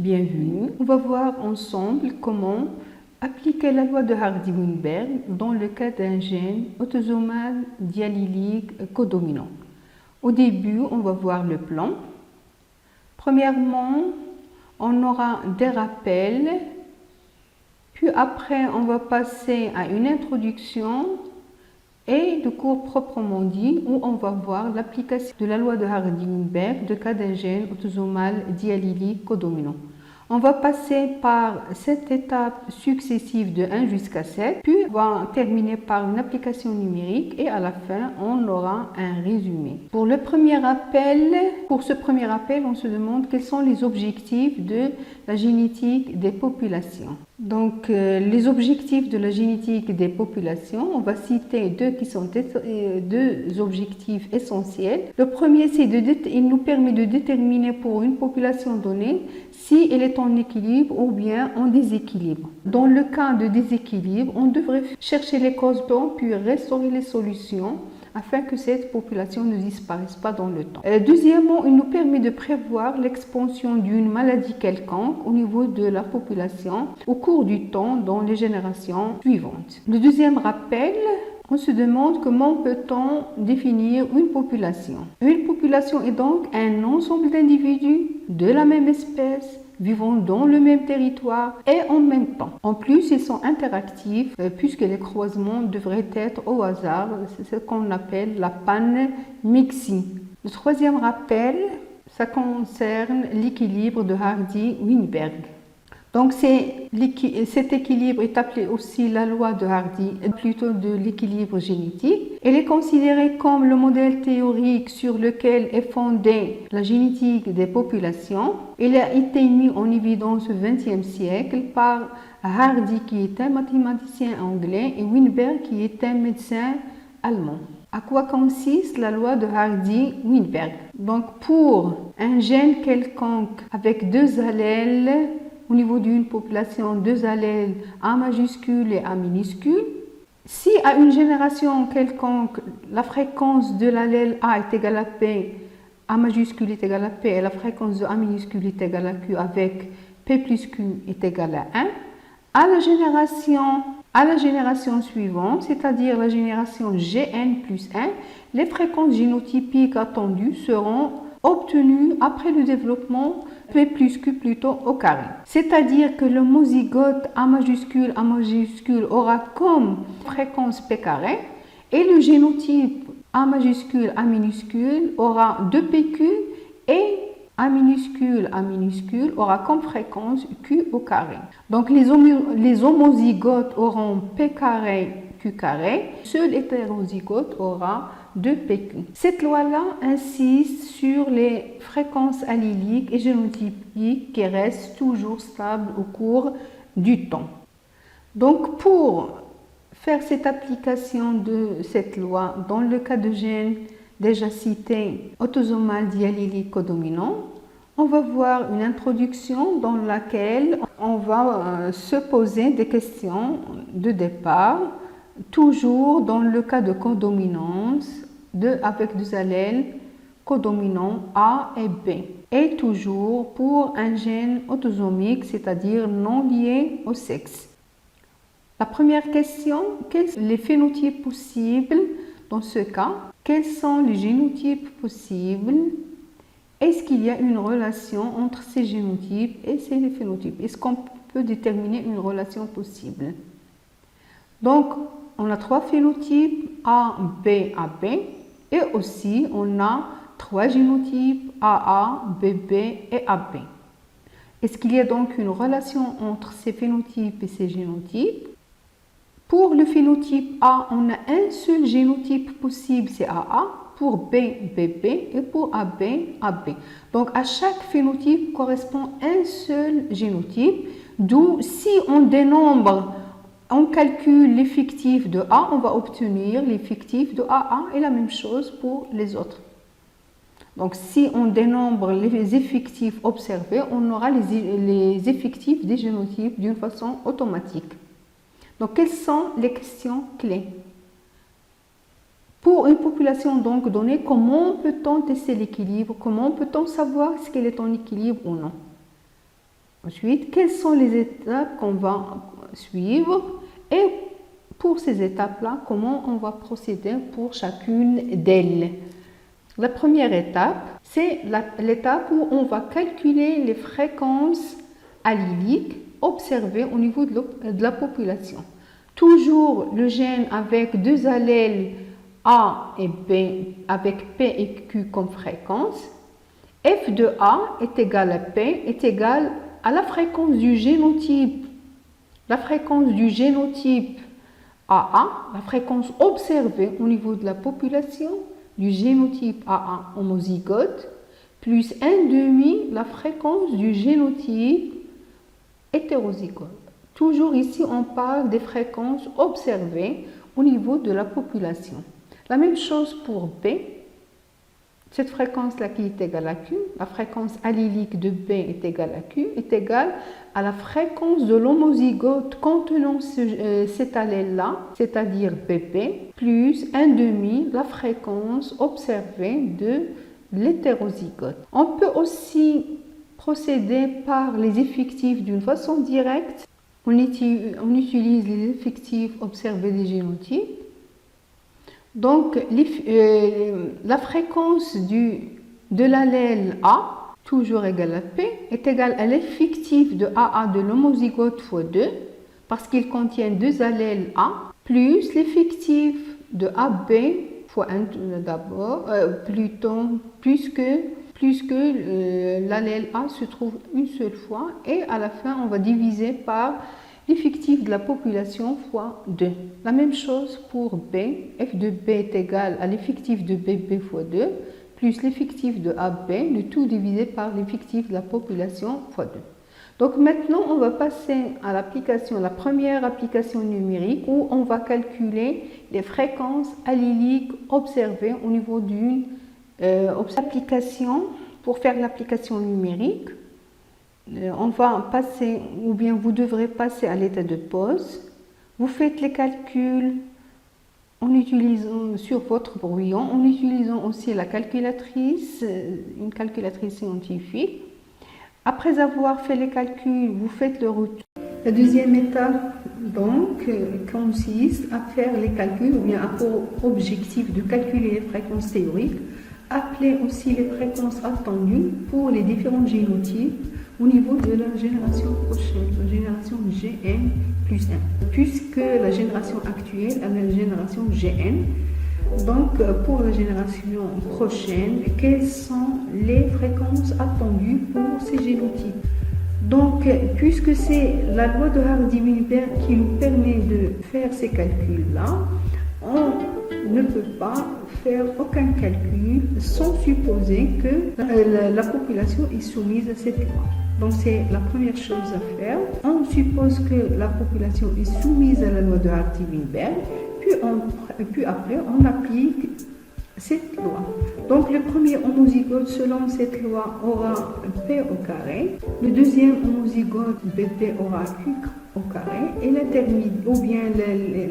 Bienvenue. On va voir ensemble comment appliquer la loi de Hardy-Weinberg dans le cas d'un gène autosomal diallylique codominant. Au début, on va voir le plan. Premièrement, on aura des rappels, puis après, on va passer à une introduction et le cours proprement dit où on va voir l'application de la loi de Hardy-Weinberg de cas d'un gène autosomal diallylique codominant. On va passer par cette étape successive de 1 jusqu'à 7, puis on va terminer par une application numérique et à la fin, on aura un résumé. Pour ce premier appel, on se demande quels sont les objectifs de la génétique des populations. Donc, les objectifs de la génétique des populations, on va citer deux objectifs essentiels. Le premier, il nous permet de déterminer pour une population donnée si elle est en équilibre ou bien en déséquilibre. Dans le cas de déséquilibre, on devrait chercher les causes puis restaurer les solutions afin que cette population ne disparaisse pas dans le temps. Deuxièmement, il nous permet de prévoir l'expansion d'une maladie quelconque au niveau de la population au cours du temps dans les générations suivantes. Le deuxième rappel, on se demande comment peut-on définir une population. Une population est donc un ensemble d'individus de la même espèce vivant dans le même territoire et en même temps. En plus, ils sont interactifs puisque les croisements devraient être au hasard. C'est ce qu'on appelle la panmixie. Le troisième rappel, ça concerne l'équilibre de Hardy-Weinberg. Donc, cet équilibre est appelé aussi la loi de Hardy, plutôt de l'équilibre génétique. Elle est considérée comme le modèle théorique sur lequel est fondée la génétique des populations. Elle a été mise en évidence au XXe siècle par Hardy, qui est un mathématicien anglais, et Weinberg, qui est un médecin allemand. À quoi consiste la loi de Hardy-Weinberg? Donc, pour un gène quelconque avec deux allèles, au niveau d'une population, deux allèles A majuscule et A minuscule, si à une génération quelconque, la fréquence de l'allèle A est égale à P, A majuscule est égal à P et la fréquence de A minuscule est égale à Q avec P plus Q est égal à 1, à la génération suivante, c'est-à-dire la génération GN plus 1, les fréquences génotypiques attendues seront obtenues après le développement P plus Q plutôt au carré. C'est-à-dire que le monozygote A majuscule aura comme fréquence P carré et le génotype A majuscule A minuscule aura 2PQ et A minuscule aura comme fréquence Q au carré. Donc les homozygotes auront P carré, Q carré. Seul hétérozygote aura 2PQ. Cette loi-là insiste sur les fréquences allyliques et génotypiques qui restent toujours stables au cours du temps. Donc pour faire cette application de cette loi dans le cas de gènes déjà cités autosomal diallylique codominant, on va voir une introduction dans laquelle on va se poser des questions de départ, toujours dans le cas de codominance avec deux allèles codominants A et B. Et toujours pour un gène autosomique, c'est-à-dire non lié au sexe. La première question, quels sont les phénotypes possibles dans ce cas? Quels sont les génotypes possibles? Est-ce qu'il y a une relation entre ces génotypes et ces phénotypes? Est-ce qu'on peut déterminer une relation possible? Donc, on a trois phénotypes A, B, AB. Et aussi, on a trois génotypes AA, BB et AB. Est-ce qu'il y a donc une relation entre ces phénotypes et ces génotypes? Pour le phénotype A, on a un seul génotype possible, c'est AA. Pour B, BB et pour AB, AB. Donc, à chaque phénotype correspond un seul génotype, d'où si on dénombre, on calcule l'effectif de A, on va obtenir l'effectif de AA et la même chose pour les autres. Donc, si on dénombre les effectifs observés, on aura les effectifs des génotypes d'une façon automatique. Donc, quelles sont les questions clés? Pour une population donc donnée, comment peut-on tester l'équilibre? Comment peut-on savoir si elle est en équilibre ou non? Ensuite, quelles sont les étapes qu'on va suivre et pour ces étapes-là, comment on va procéder pour chacune d'elles. La première étape, c'est l'étape où on va calculer les fréquences allyliques observées au niveau de la population. Toujours le gène avec deux allèles A et B, avec P et Q comme fréquence. F de A est égal à P, est égal à la fréquence du génotype. La fréquence du génotype AA, la fréquence observée au niveau de la population du génotype AA homozygote, plus 1,5 la fréquence du génotype hétérozygote. Toujours ici, on parle des fréquences observées au niveau de la population. La même chose pour B. Cette fréquence-là qui est égale à Q, la fréquence allylique de B est égale à Q, est égale à la fréquence de l'homozygote contenant cet allèle-là, c'est-à-dire BP, plus 1,5 la fréquence observée de l'hétérozygote. On peut aussi procéder par les effectifs d'une façon directe. On utilise les effectifs observés des génotypes. Donc, la fréquence de l'allèle A, toujours égale à P, est égale à l'effectif de AA de l'homozygote fois 2, parce qu'il contient deux allèles A, plus l'effectif de AB fois 1 d'abord, plus que l'allèle A se trouve une seule fois, et à la fin, on va diviser par l'effectif de la population fois 2. La même chose pour B. F de B est égal à l'effectif de BB fois 2, plus l'effectif de AB, le tout divisé par l'effectif de la population fois 2. Donc maintenant, on va passer à la première application numérique où on va calculer les fréquences allyliques observées au niveau d'une application. Pour faire l'application numérique, on va passer, ou bien vous devrez passer à l'état de pause. Vous faites les calculs en utilisant sur votre brouillon, en utilisant aussi la calculatrice, une calculatrice scientifique. Après avoir fait les calculs, vous faites le retour. La deuxième étape, donc, consiste à faire les calculs, ou bien a pour objectif de calculer les fréquences théoriques, appeler aussi les fréquences attendues pour les différents génotypes au niveau de la génération prochaine, la génération GN plus 1, puisque la génération actuelle est la génération GN. Donc, pour la génération prochaine, quelles sont les fréquences attendues pour ces génotypes? Donc, puisque c'est la loi de Hardy-Weinberg qui nous permet de faire ces calculs-là, on ne peut pas faire aucun calcul sans supposer que la population est soumise à cette loi. Donc, c'est la première chose à faire. On suppose que la population est soumise à la loi de Hardy-Weinberg, puis après, on applique cette loi. Donc, le premier homozygote, selon cette loi, aura P au carré. Le deuxième homozygote, BP, aura Q au carré. Et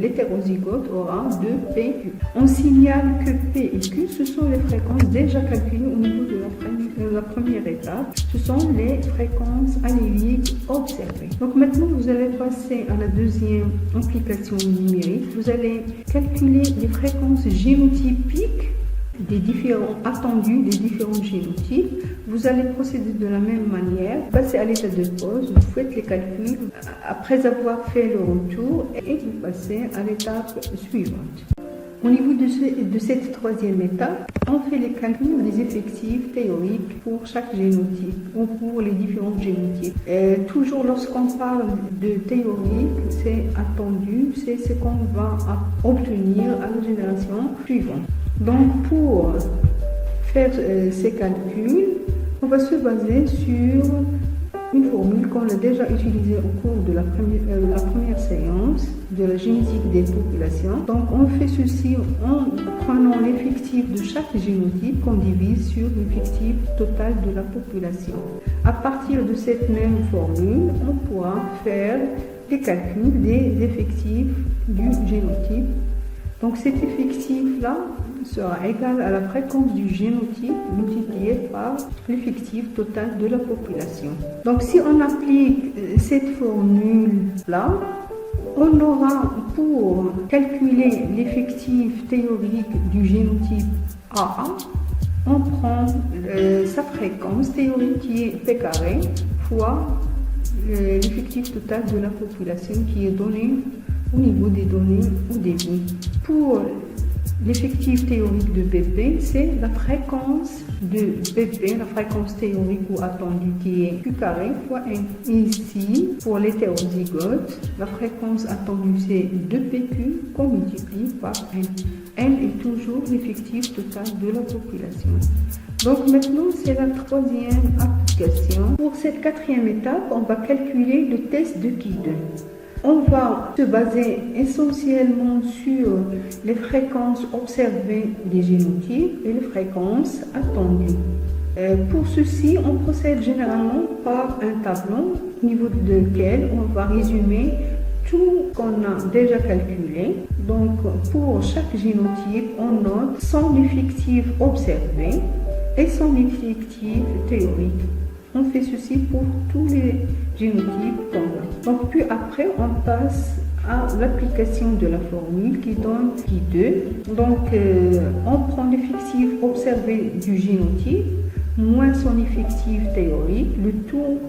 l'hétérozygote aura 2PQ. On signale que P et Q, ce sont les fréquences déjà calculées au niveau de la première étape. Ce sont les fréquences allyliques observées. Donc, maintenant, vous allez passer à la deuxième application numérique. Vous allez calculer les fréquences génotypiques attendus des différents génotypes. Vous allez procéder de la même manière, passer à l'état de pause, vous faites les calculs après avoir fait le retour et vous passez à l'étape suivante. Au niveau de cette troisième étape, on fait les calculs des effectifs théoriques pour chaque génotype ou pour les différents génotypes. Toujours lorsqu'on parle de théorique, c'est attendu, c'est ce qu'on va obtenir à la génération suivante. Donc, pour faire ces calculs, on va se baser sur une formule qu'on a déjà utilisée au cours de la première séance de la génétique des populations. Donc, on fait ceci en prenant l'effectif de chaque génotype qu'on divise sur l'effectif total de la population. À partir de cette même formule, on pourra faire les calculs des effectifs du génotype. Donc, cet effectif-là, sera égal à la fréquence du génotype multiplié par l'effectif total de la population. Donc si on applique cette formule-là, on aura pour calculer l'effectif théorique du génotype AA, on prend sa fréquence théorique qui est P carré fois l'effectif total de la population qui est donné au niveau des données au début. Pour l'effectif théorique de BP, c'est la fréquence de BP, la fréquence théorique ou attendue qui est Q carré fois N. Ici, pour l'hétérozygote, la fréquence attendue c'est 2PQ qu'on multiplie par N. N est toujours l'effectif total de la population. Donc maintenant, c'est la troisième application. Pour cette quatrième étape, on va calculer le test de Guide. On va se baser essentiellement sur les fréquences observées des génotypes et les fréquences attendues. Pour ceci, on procède généralement par un tableau au niveau duquel on va résumer tout qu'on a déjà calculé. Donc, pour chaque génotype, on note son effectif observé et son effectif théorique. On fait ceci pour tous les génotypes qu'on a. Donc, puis après, on passe à l'application de la formule qui donne Q2. Donc, on prend l'effectif observé du génotype moins son effectif théorique. Le tout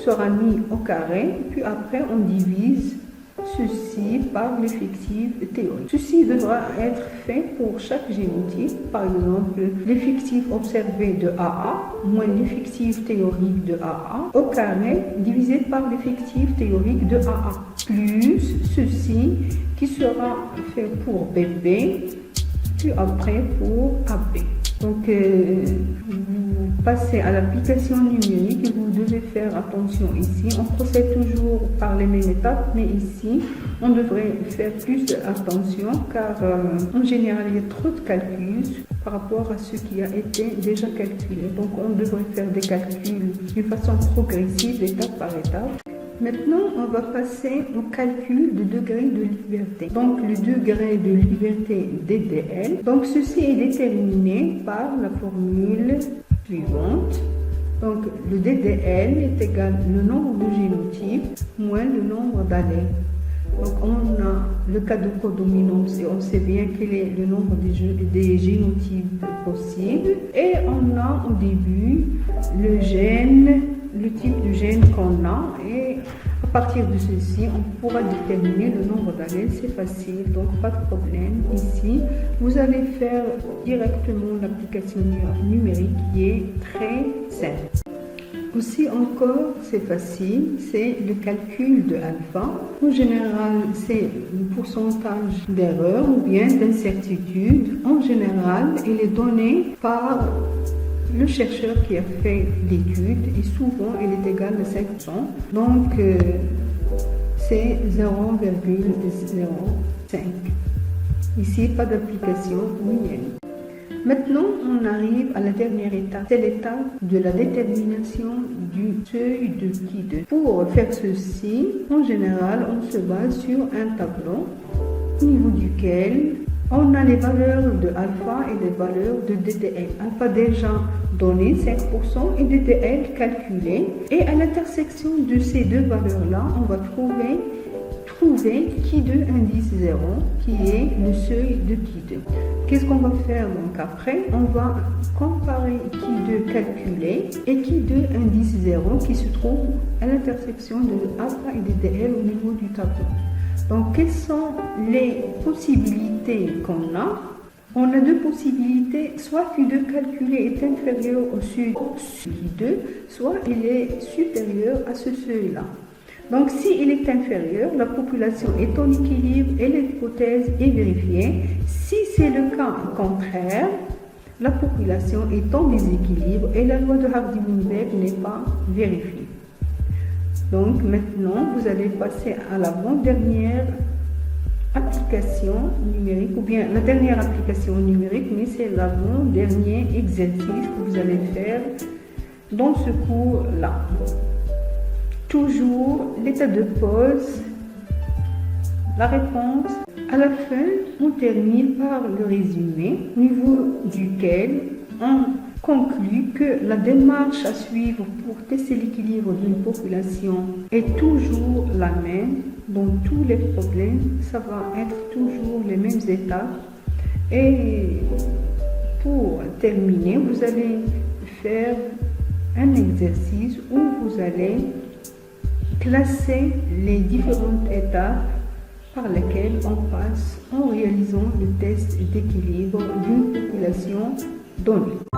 sera mis au carré. Puis après, on divise ceci par l'effectif théorique. Ceci devra être fait pour chaque génotype. Par exemple, l'effectif observé de AA moins l'effectif théorique de AA au carré divisé par l'effectif théorique de AA plus ceci qui sera fait pour BP puis après pour AB. Donc, vous passez à l'application numérique et vous devez faire attention ici. On procède toujours par les mêmes étapes, mais ici, on devrait faire plus attention car en général, il y a trop de calculs par rapport à ce qui a été déjà calculé. Donc, on devrait faire des calculs d'une façon progressive, étape par étape. Maintenant, on va passer au calcul du degré de liberté. Donc, le degré de liberté DDL. Donc, ceci est déterminé par la formule suivante. Donc, le DDL est égal au nombre de génotypes moins le nombre d'allèles. Donc, on a le cas de codominance et on sait bien quel est le nombre des génotypes possibles. Et on a au début le gène, le type de gène qu'on a et à partir de ceci, on pourra déterminer le nombre d'allèles. C'est facile, donc pas de problème. Ici, vous allez faire directement l'application numérique qui est très simple. Aussi encore, c'est facile, c'est le calcul de alpha. En général, c'est le pourcentage d'erreur ou bien d'incertitude. En général, il est donné par le chercheur qui a fait l'étude et souvent il est égal à 5%. Donc, c'est 0,05. Ici, pas d'application numérique. Maintenant, on arrive à la dernière étape. C'est l'étape de la détermination du seuil de Guide. Pour faire ceci, en général, on se base sur un tableau au niveau duquel on a les valeurs de alpha et les valeurs de DDL. Alpha déjà donné 5% et DDL calculé. Et à l'intersection de ces deux valeurs-là, on va trouver Q2 indice 0 qui est le seuil de Q2. Qu'est-ce qu'on va faire donc après? On va comparer Q2 calculé et Q2 indice 0 qui se trouve à l'intersection de alpha et DDL au niveau du tableau. Donc, quelles sont les possibilités qu'on a? On a deux possibilités, soit Q2 calculé est inférieur au seuil Q2, soit il est supérieur à ce seuil-là. Donc, s'il est inférieur, la population est en équilibre et l'hypothèse est vérifiée. Si c'est le cas contraire, la population est en déséquilibre et la loi de Hardy-Weinberg n'est pas vérifiée. Donc maintenant, vous allez passer à l'avant-dernière application numérique, ou bien la dernière application numérique, mais c'est l'avant-dernier exercice que vous allez faire dans ce cours-là. Toujours l'état de pause, la réponse à la fin on termine par le résumé, au niveau duquel on conclut que la démarche à suivre pour tester l'équilibre d'une population est toujours la même. Dans tous les problèmes, ça va être toujours les mêmes étapes. Et pour terminer, vous allez faire un exercice où vous allez classer les différentes étapes par lesquelles on passe en réalisant le test d'équilibre d'une population donnée.